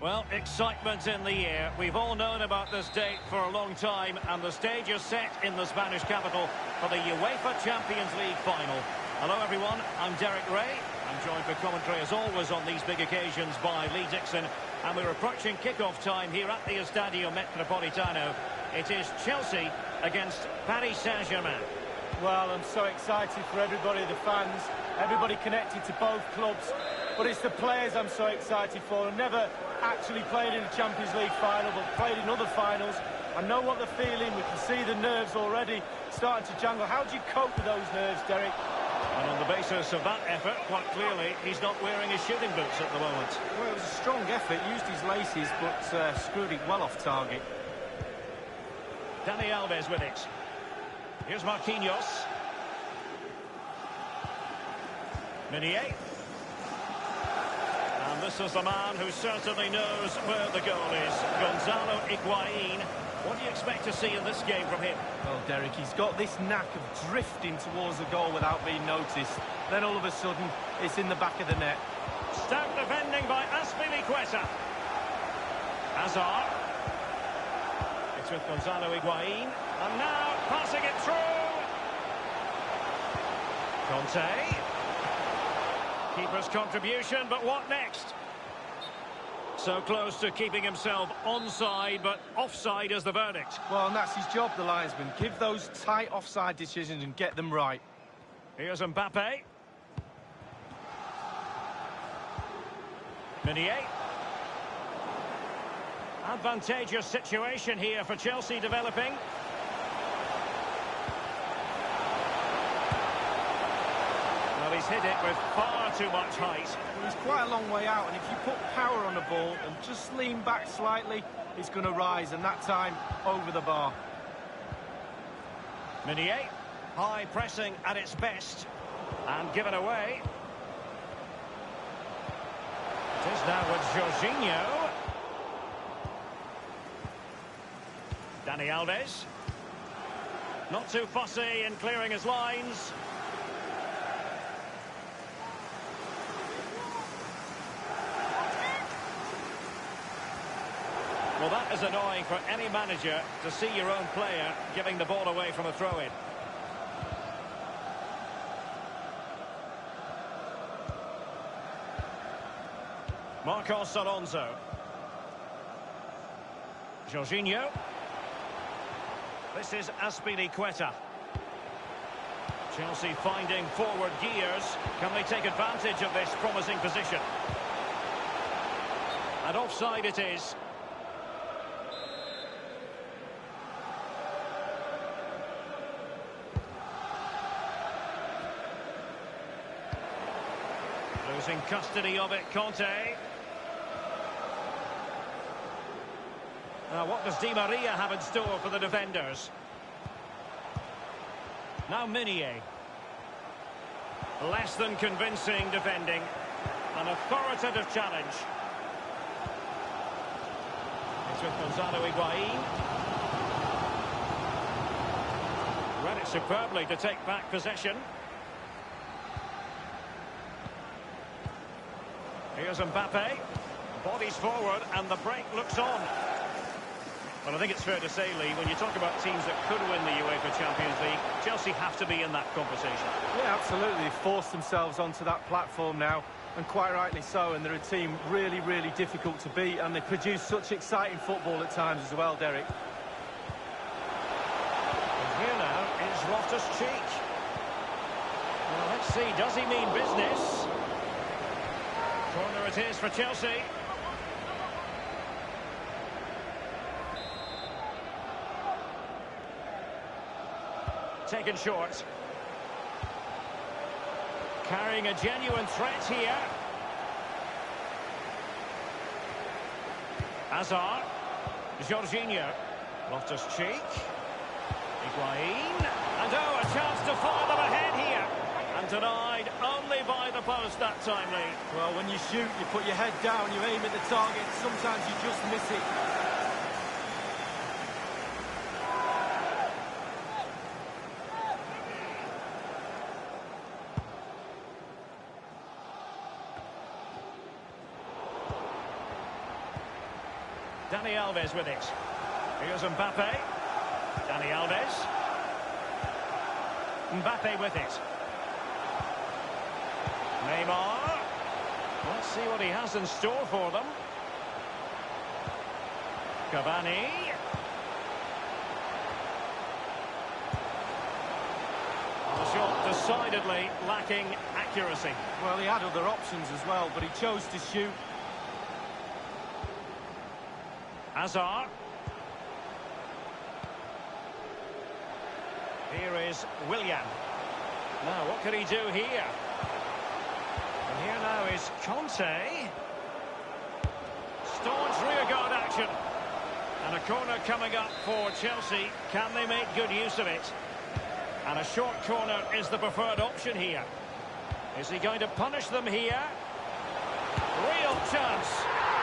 Well, excitement in the air. We've all known about this date for a long time, and the stage is set in the Spanish capital for the UEFA Champions League final. Hello, everyone. I'm Derek Ray. I'm joined for commentary, as always, on these big occasions by Lee Dixon, and we're approaching kick-off time here at the Estadio Metropolitano. It is Chelsea against Paris Saint-Germain. Well, I'm so excited for everybody, the fans, everybody connected to both clubs. But it's the players I'm so excited for. I've never actually played in a Champions League final, but played in other finals. I know what they're feeling. We can see the nerves already starting to jangle. How do you cope with those nerves, Derek? And on the basis of that effort, quite clearly, he's not wearing his shooting boots at the moment. Well, it was a strong effort. Used his laces, but screwed it well off target. Dani Alves with it. Here's Marquinhos. Meunier. And this is the man who certainly knows where the goal is. Gonzalo Higuain. What do you expect to see in this game from him? Well, Derek, he's got this knack of drifting towards the goal without being noticed. Then all of a sudden, it's in the back of the net. Stout defending by Azpilicueta. Hazard. It's with Gonzalo Higuain. And now passing it through. Conte. Keeper's contribution, but what next? So close to keeping himself onside, but offside is the verdict. Well, and that's his job, the linesman. Give those tight offside decisions and get them right. Here's Mbappe. Meunier. Advantageous situation here for Chelsea developing. Well, he's hit it with far too much height. Well, he's quite a long way out, and if you put power on the ball and just lean back slightly, it's going to rise, and that time over the bar. Meunier, high pressing at its best, and given away. It is now with Jorginho. Dani Alves. Not too fussy in clearing his lines. Well, that is annoying for any manager to see your own player giving the ball away from a throw-in. Marcos Alonso. Jorginho. This is Azpilicueta. Chelsea finding forward gears. Can they take advantage of this promising position? And offside it is. Losing custody of it, Conte. Now, what does Di Maria have in store for the defenders? Now Meunier. Less than convincing defending. An authoritative challenge. It's with Gonzalo Higuain. Read it superbly to take back possession. Here's Mbappe. Bodies forward and the break looks on. Well, I think it's fair to say, Lee, when you talk about teams that could win the UEFA Champions League, Chelsea have to be in that conversation. Yeah, absolutely. They've forced themselves onto that platform now, and quite rightly so, and they're a team really, really difficult to beat, and they produce such exciting football at times as well, Derek. And here now is Loftus-Cheek. Well, let's see, does he mean business? Corner it is for Chelsea. Taken short. Carrying a genuine threat here. Hazard. Jorginho. Loftus-Cheek. Higuain. And oh, a chance to fire them ahead here. And denied only by the post that time, Lee. Well, when you shoot, you put your head down, you aim at the target. Sometimes you just miss it. Dani Alves with it. Here's Mbappe. Dani Alves. Mbappe with it. Neymar. Let's see what he has in store for them. Cavani. The shot decidedly lacking accuracy. Well, he had other options as well, but he chose to shoot. Hazard. Here is Willian. Now, what can he do here? And here now is Conte. Staunch rearguard action. And a corner coming up for Chelsea. Can they make good use of it? And a short corner is the preferred option here. Is he going to punish them here? Real chance.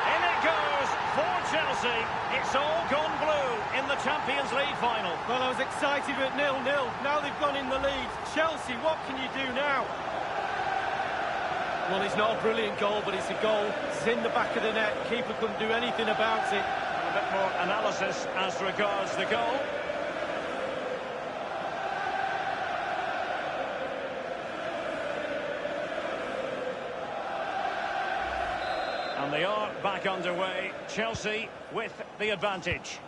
In it goes for Chelsea. It's all gone blue in the Champions League final. Well, I was excited at 0-0. Now they've gone in the lead. Chelsea, what can you do now? Well, it's not a brilliant goal, but it's a goal. It's in the back of the net. Keeper couldn't do anything about it. A bit more analysis as regards the goal. And they are back underway. Chelsea with the advantage.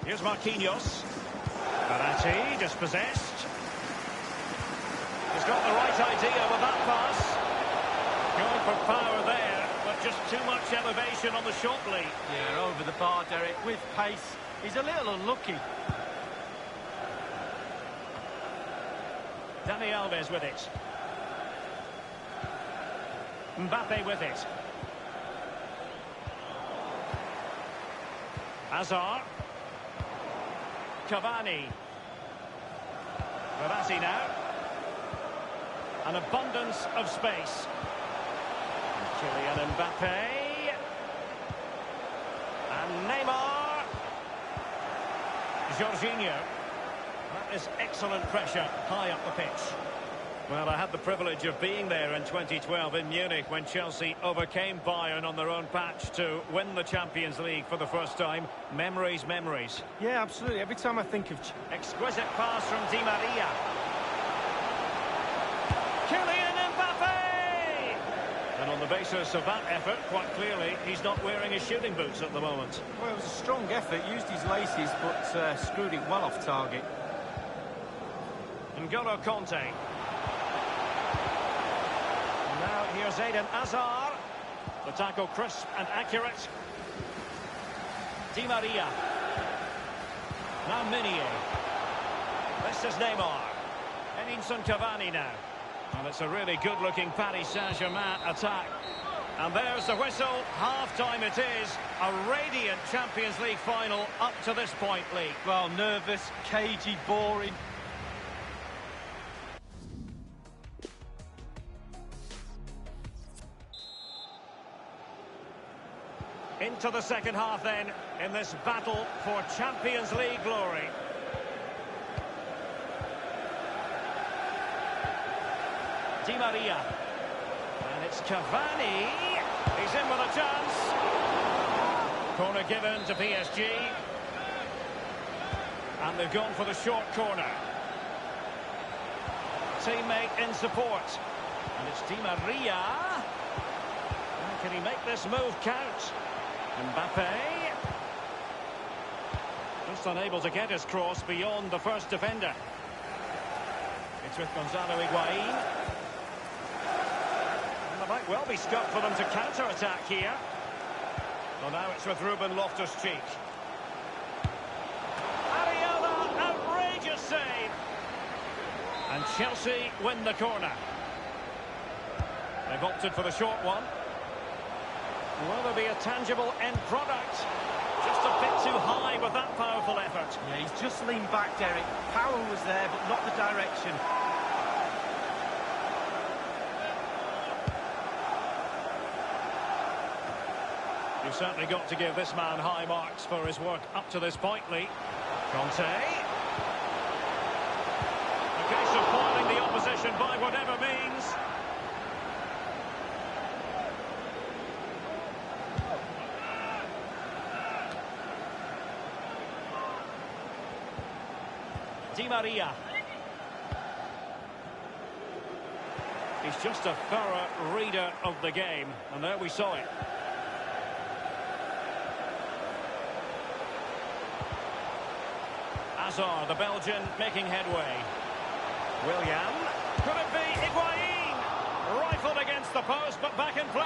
Here's Marquinhos. Verratti dispossessed. He's got the right idea with that pass. Going for power there, but just too much elevation on the shot lead. Yeah, over the bar, Derek, with pace. He's a little unlucky. Dani Alves with it. Mbappe with it. Hazard. Cavani. Verratti now. An abundance of space. Kylian Mbappe. And Neymar. Jorginho. That is excellent pressure high up the pitch. Well, I had the privilege of being there in 2012 in Munich when Chelsea overcame Bayern on their own patch to win the Champions League for the first time. Memories, memories. Yeah, absolutely. Every time I think of... Exquisite pass from Di Maria. Kylian Mbappe! And on the basis of that effort, quite clearly, he's not wearing his shooting boots at the moment. Well, it was a strong effort. Used his laces, but screwed it well off target. N'Golo Conte. Now here's Eden Hazard. The tackle crisp and accurate. Di Maria. Now Meunier. This is Neymar. Edinson Cavani now. And it's a really good-looking Paris Saint-Germain attack. And there's the whistle. Half-time it is. A radiant Champions League final up to this point, Lee. Well, nervous, cagey, boring. Into the second half then, in this battle for Champions League glory. Di Maria. And it's Cavani. He's in with a chance. Corner given to PSG. And they've gone for the short corner. Teammate in support. And it's Di Maria. And can he make this move count? Mbappe. Just unable to get his cross beyond the first defender. It's with Gonzalo Higuain. And there might well be scope for them to counter-attack here. Well, now it's with Ruben Loftus-Cheek. Ariola, outrageous save. And Chelsea win the corner. They've opted for the short one. Will there be a tangible end product? Just a bit too high with that powerful effort. Yeah, he's just leaned back, Derek. Power was there, but not the direction. You've certainly got to give this man high marks for his work up to this point, Lee. Conte. A case of foiling the opposition by whatever means. Di Maria. He's just a thorough reader of the game, and there we saw it. Hazard, the Belgian, making headway. Willian. Could it be Higuain? Rifled against the post, but back in play.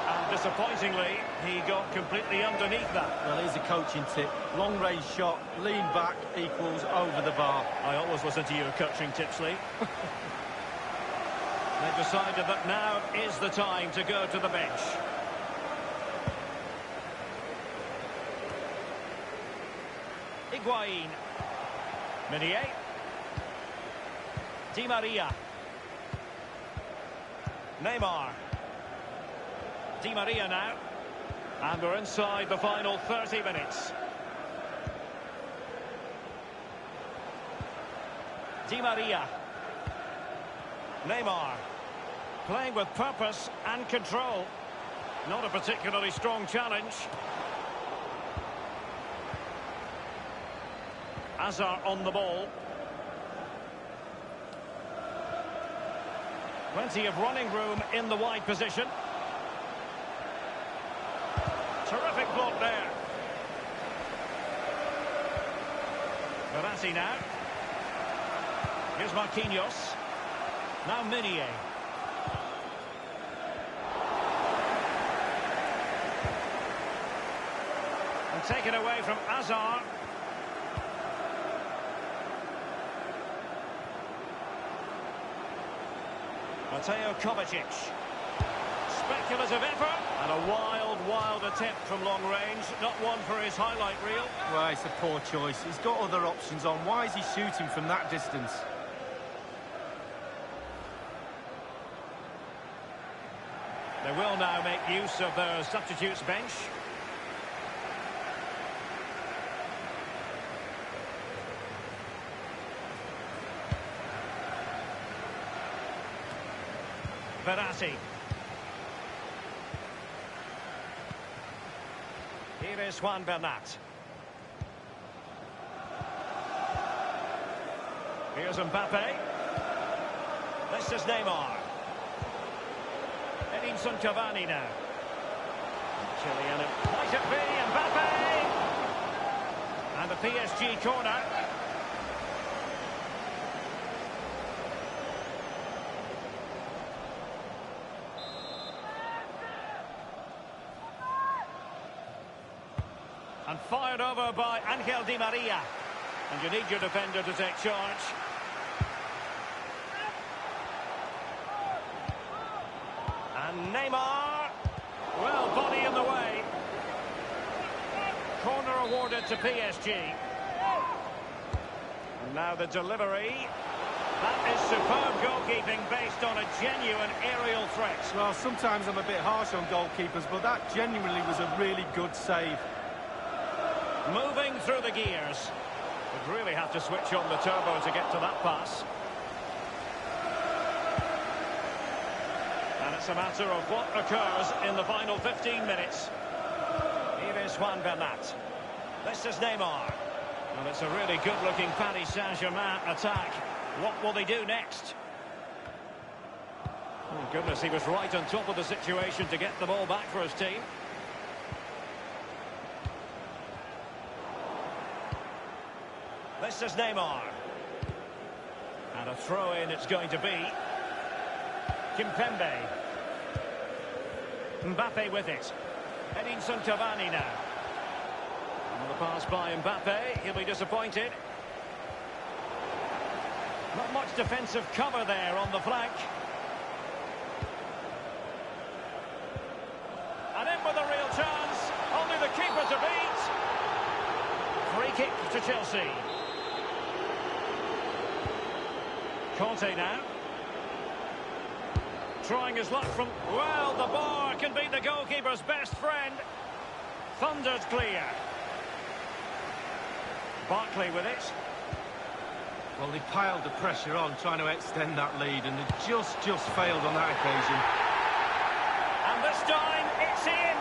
And disappointingly, he got completely underneath that. Well, here's a coaching tip. Long-range shot, lean back equals over the bar. I always listen to your coaching tips, Lee. They've decided that now is the time to go to the bench. Higuain. Meunier. Di Maria. Neymar. Di Maria now. And we're inside the final 30 minutes. Di Maria. Neymar. Playing with purpose and control. Not a particularly strong challenge. Hazard on the ball. Plenty of running room in the wide position. Terrific block there. Verratti now. Here's Marquinhos. Now Meunier. And taken away from Hazard. Mateo Kovacic. Speculative effort. And a wild attempt from long range. Not one for his highlight reel. Well, it's a poor choice. He's got other options on. Why is he shooting from that distance? They will now make use of their substitutes bench. Verratti. Here is Juan Bernat. Here's Mbappe. This is Neymar. Edinson Cavani now. Chilean, might it be Mbappe? And the PSG corner. And fired over by Angel Di Maria. And you need your defender to take charge. And Neymar. Well, body in the way. Corner awarded to PSG. And now the delivery. That is superb goalkeeping based on a genuine aerial threat. Well, sometimes I'm a bit harsh on goalkeepers, but that genuinely was a really good save. Moving through the gears. Would really have to switch on the turbo to get to that pass. And it's a matter of what occurs in the final 15 minutes. Here is Juan Bernat. This is Neymar. And it's a really good-looking Paris Saint-Germain attack. What will they do next? Oh, goodness, he was right on top of the situation to get the ball back for his team. This is Neymar. And a throw-in it's going to be. Kimpembe. Mbappe with it. Edinson Cavani now. And the pass by Mbappe. He'll be disappointed. Not much defensive cover there on the flank. And in with a real chance. Only the keeper to beat. Free kick to Chelsea. Conte now. Trying his luck from... Well, the bar can be the goalkeeper's best friend. Thundered clear. Barkley with it. Well, they piled the pressure on, trying to extend that lead, and they just failed on that occasion. And this time, it's in.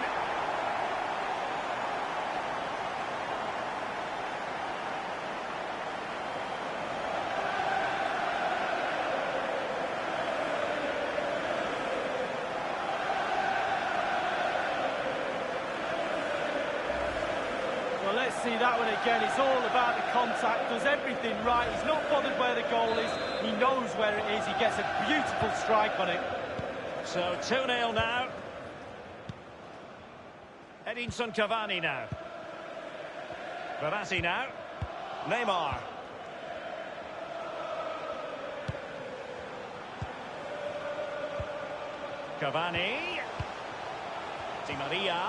Well, let's see that one again. It's all about the contact, does everything right. He's not bothered where the goal is. He knows where it is. He gets a beautiful strike on it. So 2-0 now. Edinson Cavani now. Verratti now. Neymar. Cavani. Di Maria.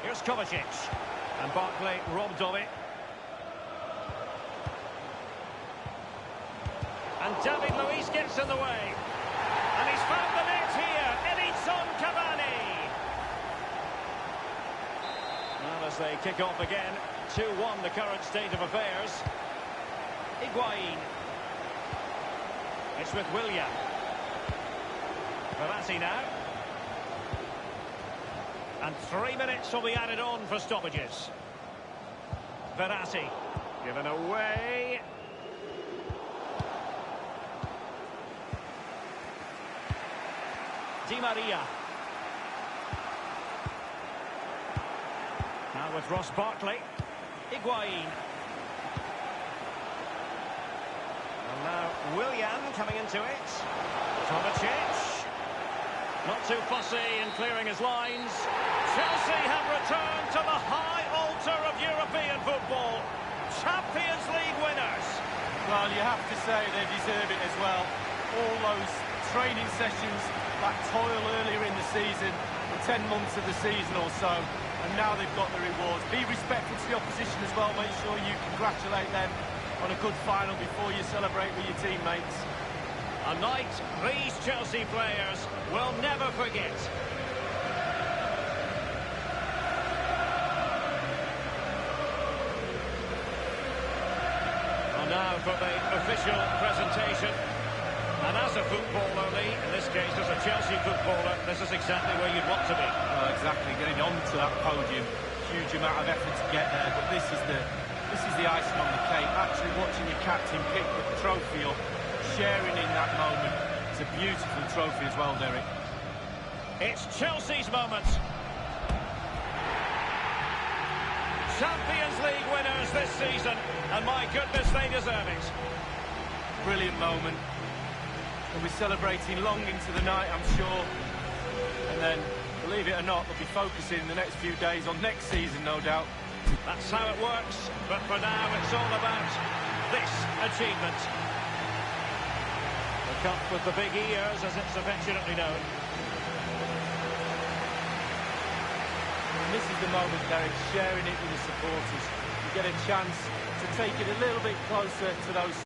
Here's Kovacic. And Barkley robbed of it. And David Luiz gets in the way. And he's found the net here. Edinson Cavani. Well, as they kick off again, 2-1 the current state of affairs. Higuain. It's with Willian. Verratti now. And 3 minutes will be added on for stoppages. Verratti. Given away. Di Maria. Now with Ross Barkley. Higuain. And now Willian coming into it. Kovacic. Not too fussy in clearing his lines. Chelsea have returned to the high altar of European football. Champions League winners. Well, you have to say they deserve it as well. All those training sessions, that toil earlier in the season, the 10 months of the season or so, and now they've got the rewards. Be respectful to the opposition as well. Make sure you congratulate them on a good final before you celebrate with your teammates. A night these Chelsea players will never forget. And now for the official presentation. And as a footballer, Lee, in this case as a Chelsea footballer, this is exactly where you'd want to be. Well, exactly, getting onto that podium, huge amount of effort to get there, but this is the icing on the cake. Actually watching your captain pick the trophy up, sharing in that moment. It's a beautiful trophy as well, Derek. It's Chelsea's moment. Champions League winners this season, and my goodness, they deserve it. Brilliant moment. They'll be celebrating long into the night, I'm sure. And then, believe it or not, they'll be focusing in the next few days on next season, no doubt. That's how it works, but for now it's all about this achievement. The cup with the big ears, as it's affectionately known. And this is the moment, Derek, sharing it with the supporters. You get a chance to take it a little bit closer to those